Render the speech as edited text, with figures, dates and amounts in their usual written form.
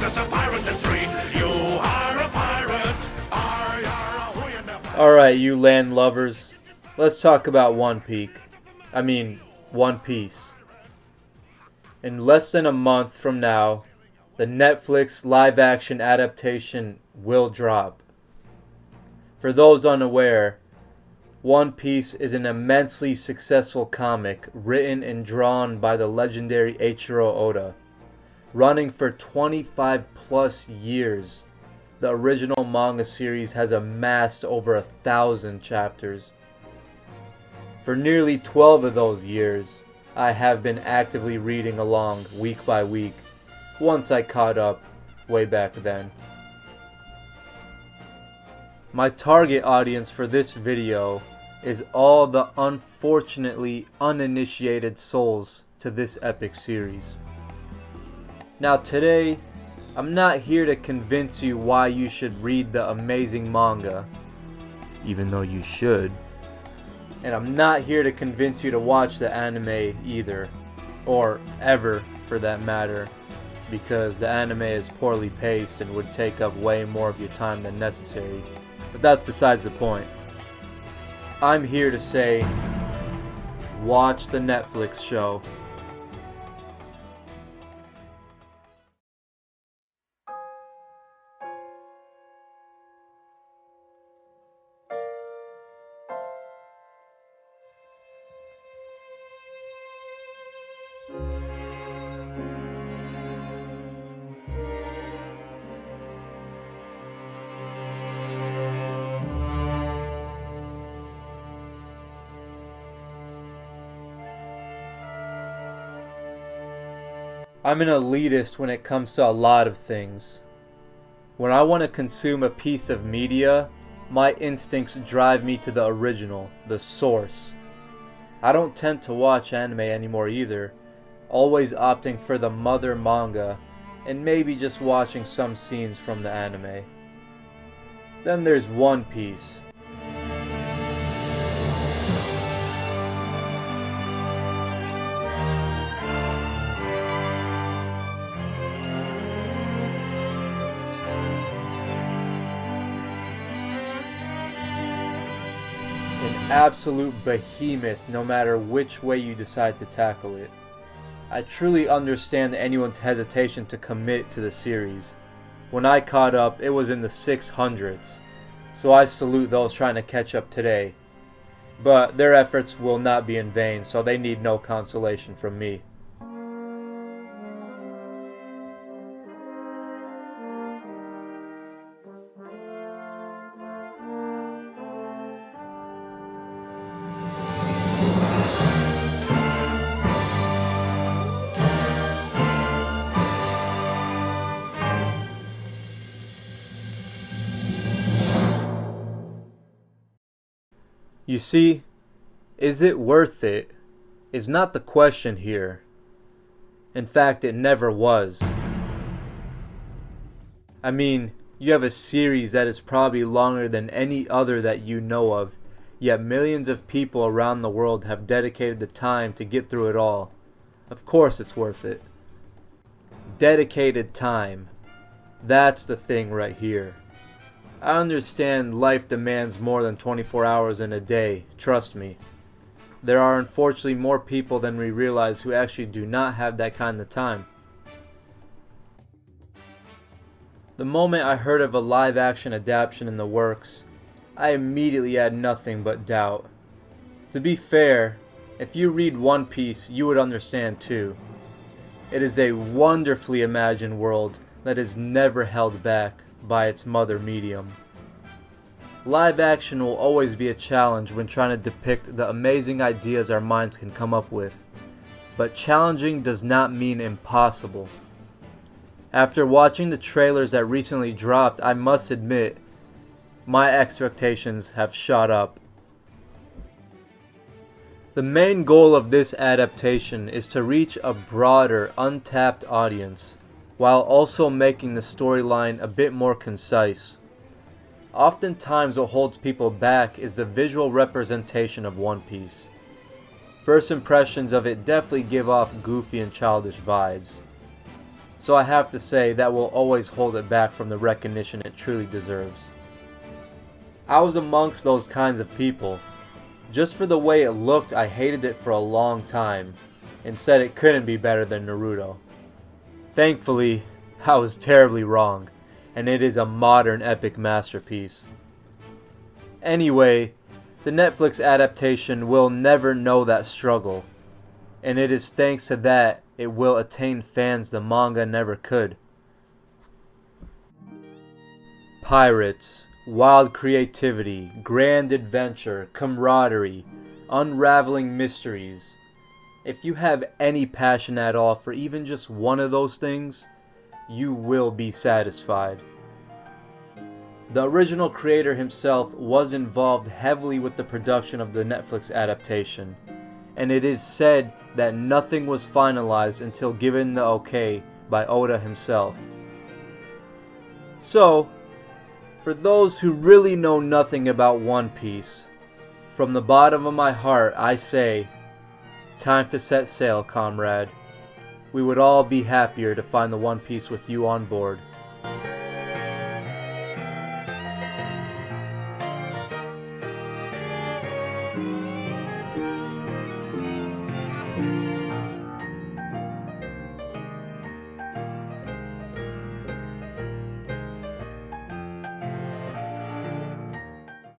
'cause a pirate that's free. You are a pirate. Alright, you land lovers, let's talk about One Piece. In less than a month from now, the Netflix live-action adaptation will drop. For those unaware, One Piece is an immensely successful comic written and drawn by the legendary Eiichiro Oda. Running for 25 plus years, the original manga series has amassed over 1,000 chapters. For nearly 12 of those years, I have been actively reading along week by week, once I caught up way back then. My target audience for this video is all the unfortunately uninitiated souls to this epic series. Now today, I'm not here to convince you why you should read the amazing manga, even though you should. And I'm not here to convince you to watch the anime either, or ever for that matter, because the anime is poorly paced and would take up way more of your time than necessary. But that's besides the point. I'm here to say, watch the Netflix show. I'm an elitist when it comes to a lot of things. When I want to consume a piece of media, my instincts drive me to the original, the source. I don't tend to watch anime anymore either, always opting for the mother manga and maybe just watching some scenes from the anime. Then there's One Piece. An absolute behemoth no matter which way you decide to tackle it. I truly understand anyone's hesitation to commit to the series. When I caught up, it was in the 600s, so I salute those trying to catch up today. But their efforts will not be in vain, so they need no consolation from me. You see, is it worth it is not the question here. In fact, it never was. I mean, you have a series that is probably longer than any other that you know of, yet millions of people around the world have dedicated the time to get through it all. Of course it's worth it. Dedicated time. That's the thing right here. I understand life demands more than 24 hours in a day, trust me. There are unfortunately more people than we realize who actually do not have that kind of time. The moment I heard of a live-action adaptation in the works, I immediately had nothing but doubt. To be fair, if you read One Piece, you would understand too. It is a wonderfully imagined world that is never held back by its mother medium. Live action will always be a challenge when trying to depict the amazing ideas our minds can come up with, but challenging does not mean impossible. After watching the trailers that recently dropped, I must admit, my expectations have shot up. The main goal of this adaptation is to reach a broader, untapped audience, while also making the storyline a bit more concise. Oftentimes what holds people back is the visual representation of One Piece. First impressions of it definitely give off goofy and childish vibes. so I have to say that will always hold it back from the recognition it truly deserves. I was amongst those kinds of people. Just for the way it looked, I hated it for a long time, and said it couldn't be better than Naruto. Thankfully, I was terribly wrong, and it is a modern epic masterpiece. Anyway, the Netflix adaptation will never know that struggle, and it is thanks to that it will attain fans the manga never could. Pirates, wild creativity, grand adventure, camaraderie, unraveling mysteries. If you have any passion at all for even just one of those things, you will be satisfied. The original creator himself was involved heavily with the production of the Netflix adaptation, and it is said that nothing was finalized until given the okay by Oda himself. So, for those who really know nothing about One Piece, from the bottom of my heart I say, time to set sail, comrade. We would all be happier to find the One Piece with you on board.